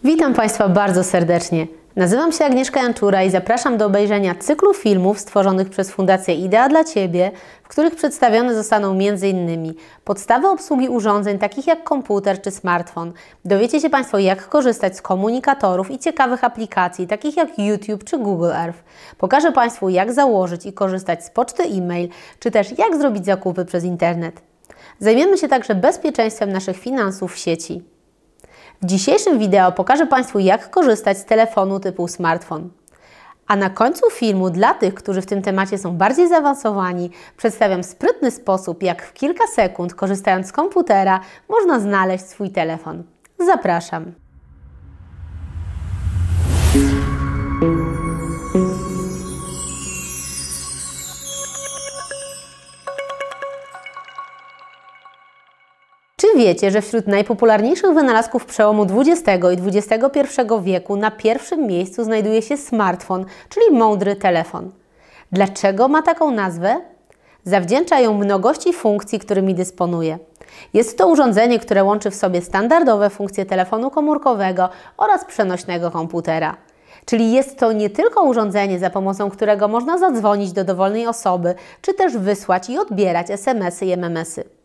Witam Państwa bardzo serdecznie. Nazywam się Agnieszka Janczura i zapraszam do obejrzenia cyklu filmów stworzonych przez Fundację Idea dla Ciebie, w których przedstawione zostaną m.in. podstawy obsługi urządzeń takich jak komputer czy smartfon. Dowiecie się Państwo, jak korzystać z komunikatorów i ciekawych aplikacji takich jak YouTube czy Google Earth. Pokażę Państwu, jak założyć i korzystać z poczty e-mail, czy też jak zrobić zakupy przez internet. Zajmiemy się także bezpieczeństwem naszych finansów w sieci. W dzisiejszym wideo pokażę Państwu, jak korzystać z telefonu typu smartfon. A na końcu filmu, dla tych, którzy w tym temacie są bardziej zaawansowani, przedstawiam sprytny sposób, jak w kilka sekund, korzystając z komputera, można znaleźć swój telefon. Zapraszam! Czy wiecie, że wśród najpopularniejszych wynalazków przełomu XX i XXI wieku na pierwszym miejscu znajduje się smartfon, czyli mądry telefon? Dlaczego ma taką nazwę? Zawdzięcza ją mnogości funkcji, którymi dysponuje. Jest to urządzenie, które łączy w sobie standardowe funkcje telefonu komórkowego oraz przenośnego komputera. Czyli jest to nie tylko urządzenie, za pomocą którego można zadzwonić do dowolnej osoby, czy też wysłać i odbierać SMS-y i MMS-y.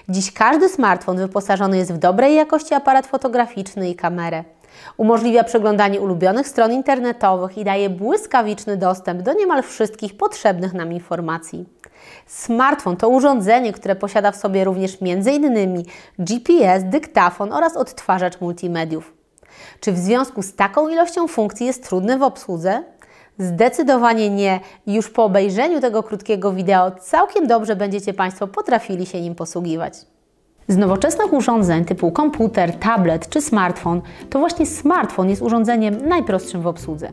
Dziś każdy smartfon wyposażony jest w dobrej jakości aparat fotograficzny i kamerę. Umożliwia przeglądanie ulubionych stron internetowych i daje błyskawiczny dostęp do niemal wszystkich potrzebnych nam informacji. Smartfon to urządzenie, które posiada w sobie również m.in. GPS, dyktafon oraz odtwarzacz multimediów. Czy w związku z taką ilością funkcji jest trudny w obsłudze? Zdecydowanie nie. Już po obejrzeniu tego krótkiego wideo całkiem dobrze będziecie Państwo potrafili się nim posługiwać. Z nowoczesnych urządzeń typu komputer, tablet czy smartfon, to właśnie smartfon jest urządzeniem najprostszym w obsłudze.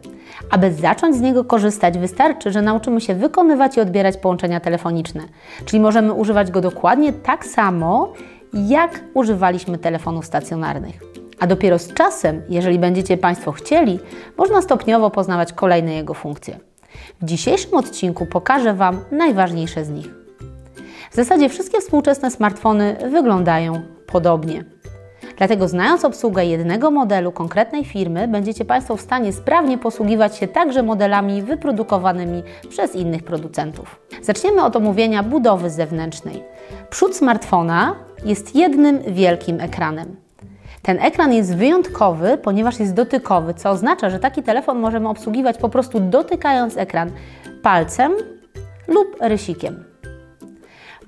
Aby zacząć z niego korzystać, wystarczy, że nauczymy się wykonywać i odbierać połączenia telefoniczne. Czyli możemy używać go dokładnie tak samo, jak używaliśmy telefonów stacjonarnych. A dopiero z czasem, jeżeli będziecie Państwo chcieli, można stopniowo poznawać kolejne jego funkcje. W dzisiejszym odcinku pokażę Wam najważniejsze z nich. W zasadzie wszystkie współczesne smartfony wyglądają podobnie. Dlatego, znając obsługę jednego modelu konkretnej firmy, będziecie Państwo w stanie sprawnie posługiwać się także modelami wyprodukowanymi przez innych producentów. Zaczniemy od omówienia budowy zewnętrznej. Przód smartfona jest jednym wielkim ekranem. Ten ekran jest wyjątkowy, ponieważ jest dotykowy, co oznacza, że taki telefon możemy obsługiwać po prostu dotykając ekran palcem lub rysikiem.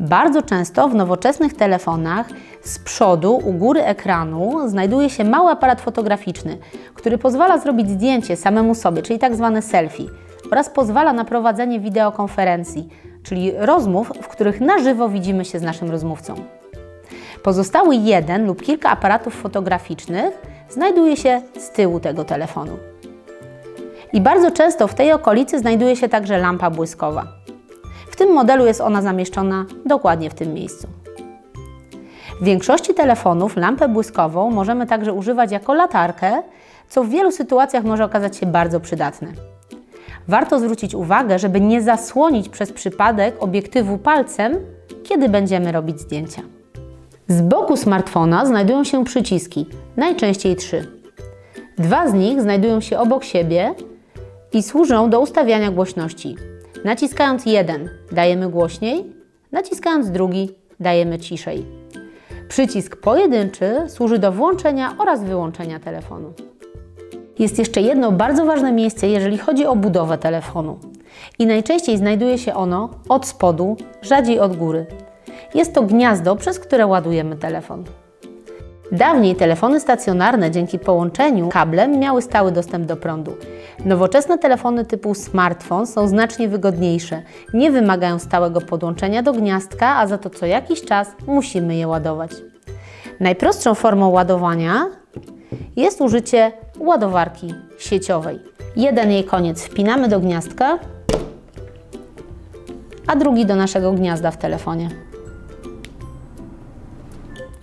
Bardzo często w nowoczesnych telefonach z przodu, u góry ekranu, znajduje się mały aparat fotograficzny, który pozwala zrobić zdjęcie samemu sobie, czyli tak zwane selfie, oraz pozwala na prowadzenie wideokonferencji, czyli rozmów, w których na żywo widzimy się z naszym rozmówcą. Pozostały jeden lub kilka aparatów fotograficznych znajduje się z tyłu tego telefonu. I bardzo często w tej okolicy znajduje się także lampa błyskowa. W tym modelu jest ona zamieszczona dokładnie w tym miejscu. W większości telefonów lampę błyskową możemy także używać jako latarkę, co w wielu sytuacjach może okazać się bardzo przydatne. Warto zwrócić uwagę, żeby nie zasłonić przez przypadek obiektywu palcem, kiedy będziemy robić zdjęcia. Z boku smartfona znajdują się przyciski, najczęściej 3. 2 z nich znajdują się obok siebie i służą do ustawiania głośności. Naciskając jeden dajemy głośniej, naciskając drugi dajemy ciszej. Przycisk pojedynczy służy do włączenia oraz wyłączenia telefonu. Jest jeszcze jedno bardzo ważne miejsce, jeżeli chodzi o budowę telefonu. I najczęściej znajduje się ono od spodu, rzadziej od góry. Jest to gniazdo, przez które ładujemy telefon. Dawniej telefony stacjonarne dzięki połączeniu kablem miały stały dostęp do prądu. Nowoczesne telefony typu smartfon są znacznie wygodniejsze, nie wymagają stałego podłączenia do gniazdka, a za to co jakiś czas musimy je ładować. Najprostszą formą ładowania jest użycie ładowarki sieciowej. Jeden jej koniec wpinamy do gniazdka, a drugi do naszego gniazda w telefonie.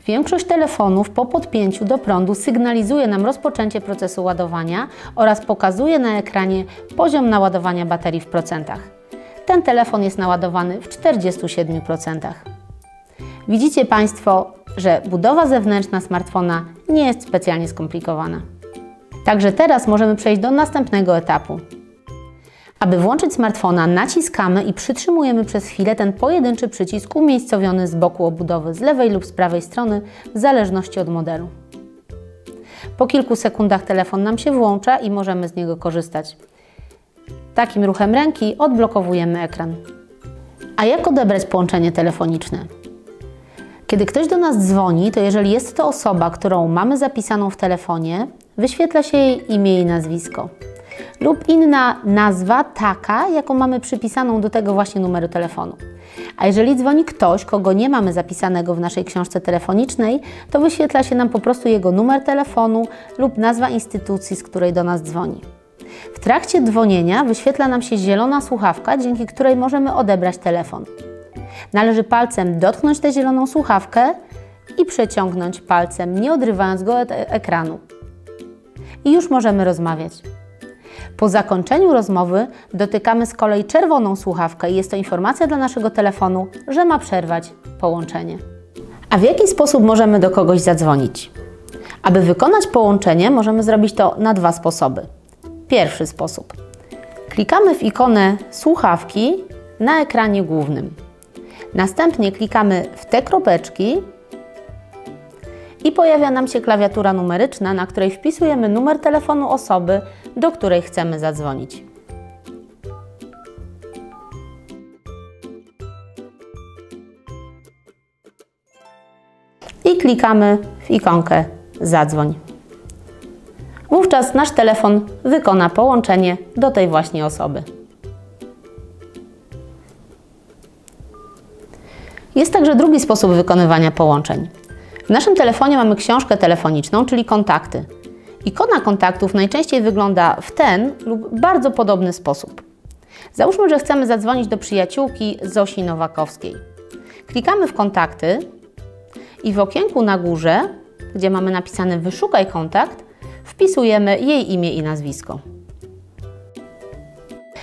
Większość telefonów po podpięciu do prądu sygnalizuje nam rozpoczęcie procesu ładowania oraz pokazuje na ekranie poziom naładowania baterii w procentach. Ten telefon jest naładowany w 47%. Widzicie Państwo, że budowa zewnętrzna smartfona nie jest specjalnie skomplikowana. Także teraz możemy przejść do następnego etapu. Aby włączyć smartfona, naciskamy i przytrzymujemy przez chwilę ten pojedynczy przycisk umiejscowiony z boku obudowy, z lewej lub z prawej strony, w zależności od modelu. Po kilku sekundach telefon nam się włącza i możemy z niego korzystać. Takim ruchem ręki odblokowujemy ekran. A jak odebrać połączenie telefoniczne? Kiedy ktoś do nas dzwoni, to jeżeli jest to osoba, którą mamy zapisaną w telefonie, wyświetla się jej imię i nazwisko. Lub inna nazwa, taka, jaką mamy przypisaną do tego właśnie numeru telefonu. A jeżeli dzwoni ktoś, kogo nie mamy zapisanego w naszej książce telefonicznej, to wyświetla się nam po prostu jego numer telefonu lub nazwa instytucji, z której do nas dzwoni. W trakcie dzwonienia wyświetla nam się zielona słuchawka, dzięki której możemy odebrać telefon. Należy palcem dotknąć tę zieloną słuchawkę i przeciągnąć palcem, nie odrywając go od ekranu. I już możemy rozmawiać. Po zakończeniu rozmowy dotykamy z kolei czerwoną słuchawkę i jest to informacja dla naszego telefonu, że ma przerwać połączenie. A w jaki sposób możemy do kogoś zadzwonić? Aby wykonać połączenie, możemy zrobić to na dwa sposoby. Pierwszy sposób. Klikamy w ikonę słuchawki na ekranie głównym. Następnie klikamy w te kropeczki i pojawia nam się klawiatura numeryczna, na której wpisujemy numer telefonu osoby, do której chcemy zadzwonić. I klikamy w ikonkę Zadzwoń. Wówczas nasz telefon wykona połączenie do tej właśnie osoby. Jest także drugi sposób wykonywania połączeń. W naszym telefonie mamy książkę telefoniczną, czyli kontakty. Ikona kontaktów najczęściej wygląda w ten lub bardzo podobny sposób. Załóżmy, że chcemy zadzwonić do przyjaciółki Zosi Nowakowskiej. Klikamy w kontakty i w okienku na górze, gdzie mamy napisane Wyszukaj kontakt, wpisujemy jej imię i nazwisko.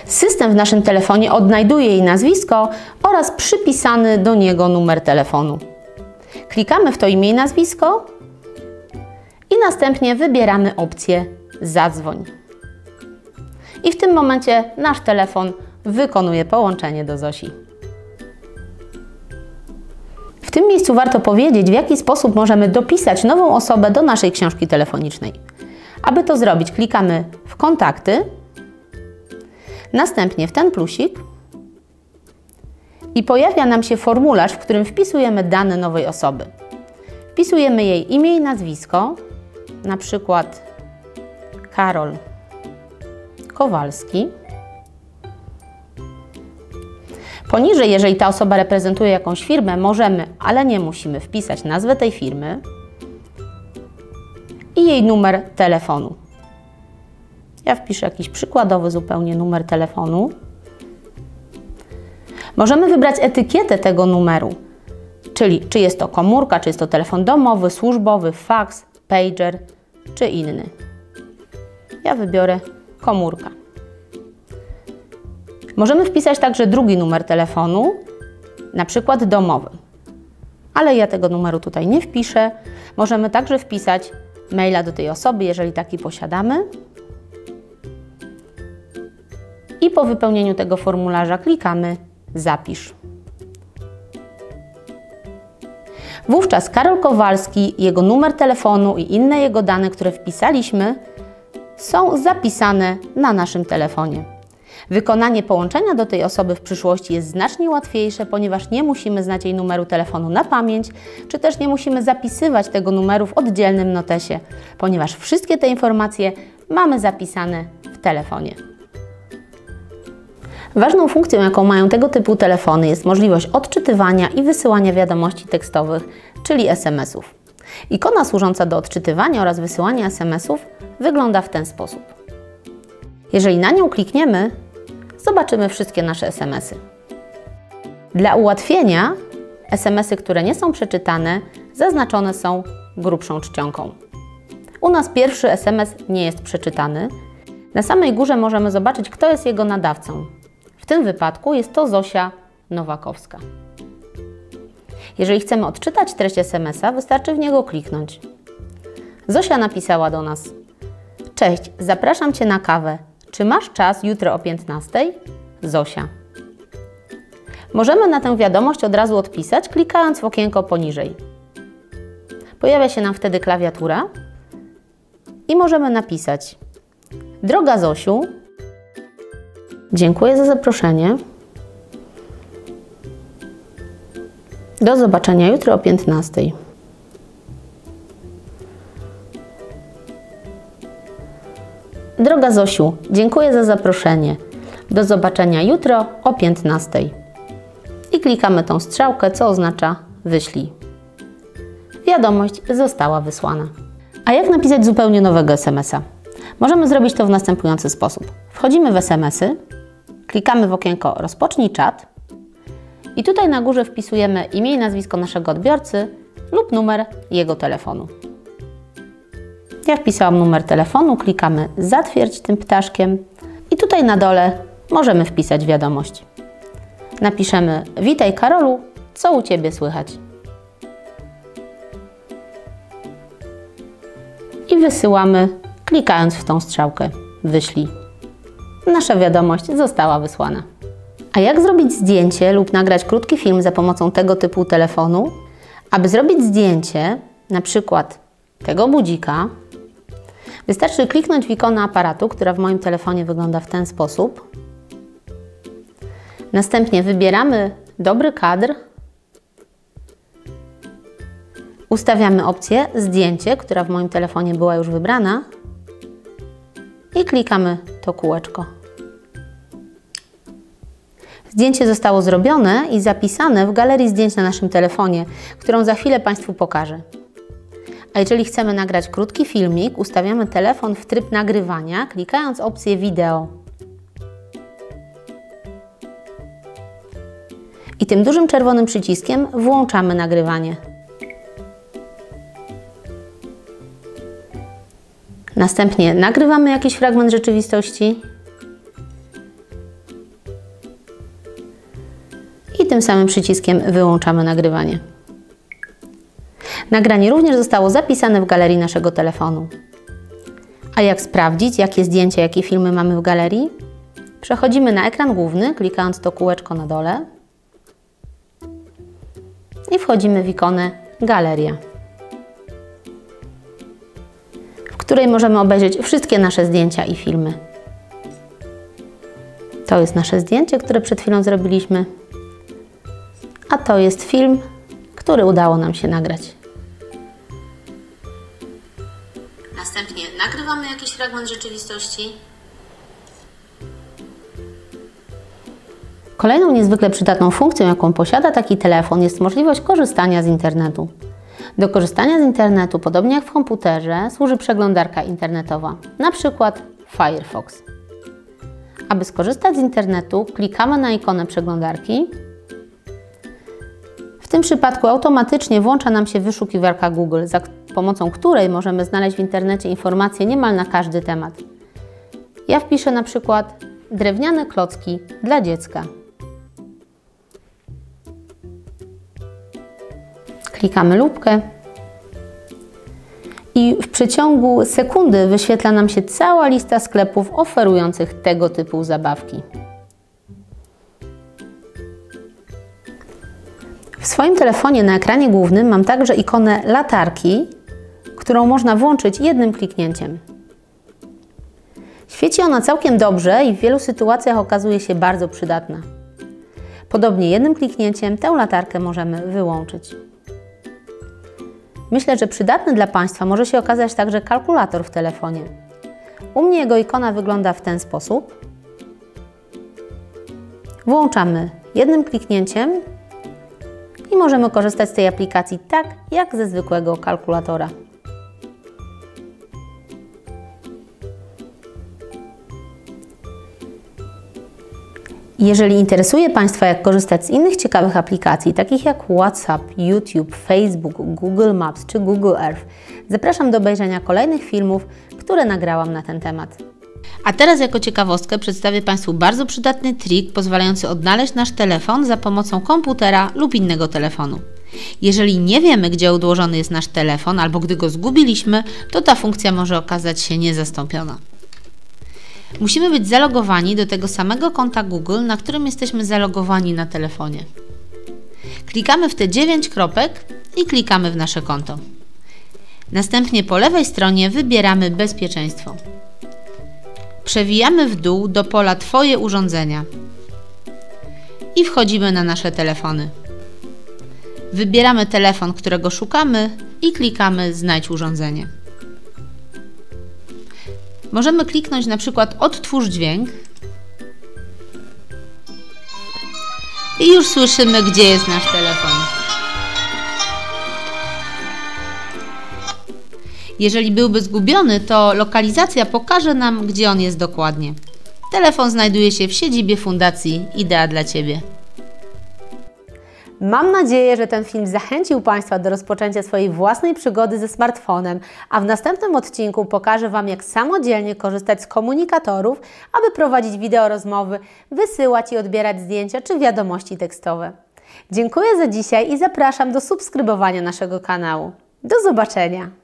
System w naszym telefonie odnajduje jej nazwisko oraz przypisany do niego numer telefonu. Klikamy w to imię i nazwisko i następnie wybieramy opcję Zadzwoń. I w tym momencie nasz telefon wykonuje połączenie do Zosi. W tym miejscu warto powiedzieć, w jaki sposób możemy dopisać nową osobę do naszej książki telefonicznej. Aby to zrobić, klikamy w Kontakty, następnie w ten plusik i pojawia nam się formularz, w którym wpisujemy dane nowej osoby. Wpisujemy jej imię i nazwisko, na przykład Karol Kowalski. Poniżej, jeżeli ta osoba reprezentuje jakąś firmę, możemy, ale nie musimy wpisać nazwę tej firmy i jej numer telefonu. Ja wpiszę jakiś przykładowy zupełnie numer telefonu. Możemy wybrać etykietę tego numeru, czyli czy jest to komórka, czy jest to telefon domowy, służbowy, faks, pager czy inny. Ja wybiorę komórka. Możemy wpisać także drugi numer telefonu, na przykład domowy. Ale ja tego numeru tutaj nie wpiszę. Możemy także wpisać maila do tej osoby, jeżeli taki posiadamy. I po wypełnieniu tego formularza klikamy Zapisz. Wówczas Karol Kowalski, jego numer telefonu i inne jego dane, które wpisaliśmy, są zapisane na naszym telefonie. Wykonanie połączenia do tej osoby w przyszłości jest znacznie łatwiejsze, ponieważ nie musimy znać jej numeru telefonu na pamięć, czy też nie musimy zapisywać tego numeru w oddzielnym notesie, ponieważ wszystkie te informacje mamy zapisane w telefonie. Ważną funkcją, jaką mają tego typu telefony, jest możliwość odczytywania i wysyłania wiadomości tekstowych, czyli SMS-ów. Ikona służąca do odczytywania oraz wysyłania SMS-ów wygląda w ten sposób. Jeżeli na nią klikniemy, zobaczymy wszystkie nasze SMS-y. Dla ułatwienia SMS-y, które nie są przeczytane, zaznaczone są grubszą czcionką. U nas pierwszy SMS nie jest przeczytany. Na samej górze możemy zobaczyć, kto jest jego nadawcą. W tym wypadku jest to Zosia Nowakowska. Jeżeli chcemy odczytać treść SMS-a, wystarczy w niego kliknąć. Zosia napisała do nas: Cześć, zapraszam Cię na kawę. Czy masz czas jutro o 15:00? Zosia. Możemy na tę wiadomość od razu odpisać, klikając w okienko poniżej. Pojawia się nam wtedy klawiatura i możemy napisać: Droga Zosiu, dziękuję za zaproszenie. Do zobaczenia jutro o 15:00. Droga Zosiu, dziękuję za zaproszenie. Do zobaczenia jutro o 15:00. I klikamy tą strzałkę, co oznacza wyślij. Wiadomość została wysłana. A jak napisać zupełnie nowego SMS-a? Możemy zrobić to w następujący sposób. Wchodzimy w SMS-y, klikamy w okienko rozpocznij czat i tutaj na górze wpisujemy imię i nazwisko naszego odbiorcy lub numer jego telefonu. Ja wpisałam numer telefonu, klikamy zatwierdź tym ptaszkiem i tutaj na dole możemy wpisać wiadomość. Napiszemy: witaj Karolu, co u Ciebie słychać? I wysyłamy, klikając w tą strzałkę wyślij. Nasza wiadomość została wysłana. A jak zrobić zdjęcie lub nagrać krótki film za pomocą tego typu telefonu? Aby zrobić zdjęcie, na przykład tego budzika, wystarczy kliknąć w ikonę aparatu, która w moim telefonie wygląda w ten sposób. Następnie wybieramy dobry kadr. Ustawiamy opcję zdjęcie, która w moim telefonie była już wybrana i klikamy to kółeczko. Zdjęcie zostało zrobione i zapisane w galerii zdjęć na naszym telefonie, którą za chwilę Państwu pokażę. A jeżeli chcemy nagrać krótki filmik, ustawiamy telefon w tryb nagrywania, klikając opcję wideo. I tym dużym czerwonym przyciskiem włączamy nagrywanie. Następnie nagrywamy jakiś fragment rzeczywistości i tym samym przyciskiem wyłączamy nagrywanie. Nagranie również zostało zapisane w galerii naszego telefonu. A jak sprawdzić, jakie zdjęcia, jakie filmy mamy w galerii? Przechodzimy na ekran główny, klikając to kółeczko na dole i wchodzimy w ikonę Galeria, w której możemy obejrzeć wszystkie nasze zdjęcia i filmy. To jest nasze zdjęcie, które przed chwilą zrobiliśmy, a to jest film, który udało nam się nagrać. Następnie nagrywamy jakiś fragment rzeczywistości. Kolejną niezwykle przydatną funkcją, jaką posiada taki telefon, jest możliwość korzystania z internetu. Do korzystania z internetu, podobnie jak w komputerze, służy przeglądarka internetowa, na przykład Firefox. Aby skorzystać z internetu, klikamy na ikonę przeglądarki. W tym przypadku automatycznie włącza nam się wyszukiwarka Google, za pomocą której możemy znaleźć w internecie informacje niemal na każdy temat. Ja wpiszę na przykład drewniane klocki dla dziecka. Klikamy lupkę i w przeciągu sekundy wyświetla nam się cała lista sklepów oferujących tego typu zabawki. W swoim telefonie na ekranie głównym mam także ikonę latarki, którą można włączyć jednym kliknięciem. Świeci ona całkiem dobrze i w wielu sytuacjach okazuje się bardzo przydatna. Podobnie jednym kliknięciem tę latarkę możemy wyłączyć. Myślę, że przydatny dla Państwa może się okazać także kalkulator w telefonie. U mnie jego ikona wygląda w ten sposób. Włączamy jednym kliknięciem i możemy korzystać z tej aplikacji tak, jak ze zwykłego kalkulatora. Jeżeli interesuje Państwa, jak korzystać z innych ciekawych aplikacji, takich jak WhatsApp, YouTube, Facebook, Google Maps czy Google Earth, zapraszam do obejrzenia kolejnych filmów, które nagrałam na ten temat. A teraz jako ciekawostkę przedstawię Państwu bardzo przydatny trik pozwalający odnaleźć nasz telefon za pomocą komputera lub innego telefonu. Jeżeli nie wiemy, gdzie odłożony jest nasz telefon, albo gdy go zgubiliśmy, to ta funkcja może okazać się niezastąpiona. Musimy być zalogowani do tego samego konta Google, na którym jesteśmy zalogowani na telefonie. Klikamy w te 9 kropek i klikamy w nasze konto. Następnie po lewej stronie wybieramy Bezpieczeństwo. Przewijamy w dół do pola Twoje urządzenia i wchodzimy na nasze telefony. Wybieramy telefon, którego szukamy i klikamy Znajdź urządzenie. Możemy kliknąć na przykład Odtwórz dźwięk i już słyszymy, gdzie jest nasz telefon. Jeżeli byłby zgubiony, to lokalizacja pokaże nam, gdzie on jest dokładnie. Telefon znajduje się w siedzibie Fundacji Idea dla Ciebie. Mam nadzieję, że ten film zachęcił Państwa do rozpoczęcia swojej własnej przygody ze smartfonem, a w następnym odcinku pokażę Wam, jak samodzielnie korzystać z komunikatorów, aby prowadzić wideorozmowy, wysyłać i odbierać zdjęcia czy wiadomości tekstowe. Dziękuję za dzisiaj i zapraszam do subskrybowania naszego kanału. Do zobaczenia!